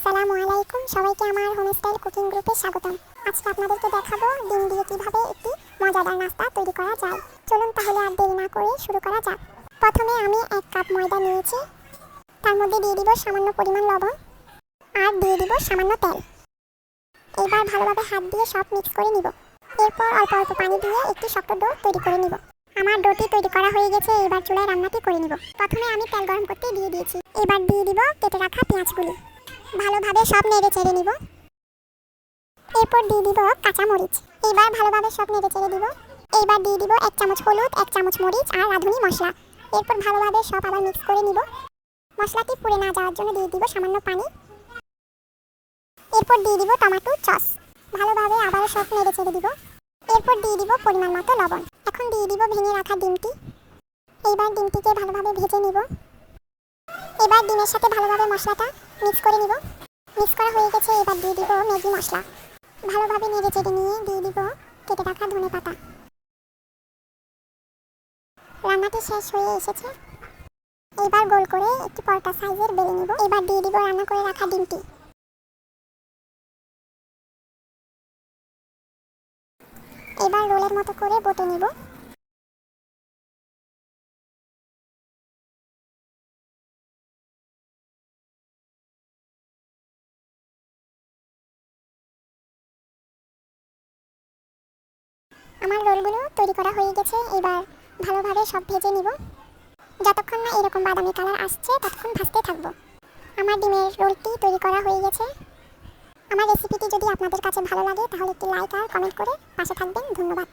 আসসালামু আলাইকুম, সবাইকে আমার হোমস্টাইল কুকিং গ্রুপে স্বাগতম। আজকে আপনাদেরকে দেখাবো ডিম দিয়ে কিভাবে একটি মজাদার নাস্তা তৈরি করা যায়। চলুন তাহলে আর দেরি না করে শুরু করা যাক। প্রথমে আমি 1 কাপ ময়দা নিয়েছি, তার মধ্যে দিয়ে দিব সামান্য পরিমাণ লবণ আর দিয়ে দিব সামান্য তেল। এবার ভালোভাবে হাত দিয়ে সব মিক্স করে নিব। এরপর অল্প অল্প পানি দিয়ে একটি শক্ত ডো তৈরি করে নিব। আমার ডোটি তৈরি করা হয়ে গেছে, এবার চুলায় রান্নাটি করে নিব। প্রথমে আমি তেল গরম করতে দিয়ে দিয়েছি, এবার দিয়ে দিব কেটে রাখা পেঁয়াজগুলি। ভালোভাবে সব নেড়ে চেড়ে নিব। এরপর দিয়ে দিব কাঁচা মরিচ। এবার ভালোভাবে সব নেড়ে চেড়ে দিব। এইবার দিয়ে দিব 1 চামচ হলুদ, 1 চামচ মরিচ আর রাঁধুনি মশলা। এরপর ভালোভাবে সব আবার মিক্স করে নিব। মশলাটি পুড়ে না যাওয়ার জন্য দিয়ে দিব সামান্য পানি। এরপর দিয়ে দিব টমেটো সস। ভালোভাবে আবার সব নেড়ে চেড়ে দিব। এরপর দিয়ে দিব পরিমাণ মতো লবণ। এখন দিয়ে দিব ভেঙে রাখা ডিমটি। এইবার ডিমটিকে ভালোভাবে ভেজে নিব। এবার ডিমের সাথে ভালোভাবে মশলাটা মিক্স করে নিব। মিক্স করা হয়ে গেছে, এবার দিয়ে দিব ম্যাগি মশলা। ভালোভাবে নেড়ে চেড়ে নিয়ে দিয়ে দিব কেটে রাখা ধনেপাতা। রান্নাটি শেষ হয়ে এসেছে। এবার গোল করে একটি পরোটা সাইজের বেলে নিব। এবার দিয়ে দিব রান্না করে রাখা ডিমটি। এবার রোলের মতো করে বটে নিব। আমার রোলগুলো তৈরি করা হয়ে গেছে, এবার ভালোভাবে সব ভেজে নিব। যতক্ষণ না এরকম বাদামি কালার আসছে ততক্ষণ ভাজতে থাকবো। আমার ডিমের রোলটি তৈরি করা হয়ে গেছে। আমার রেসিপিটি যদি আপনাদের কাছে ভালো লাগে তাহলে একটি লাইক আর কমেন্ট করে পাশে থাকবেন। ধন্যবাদ।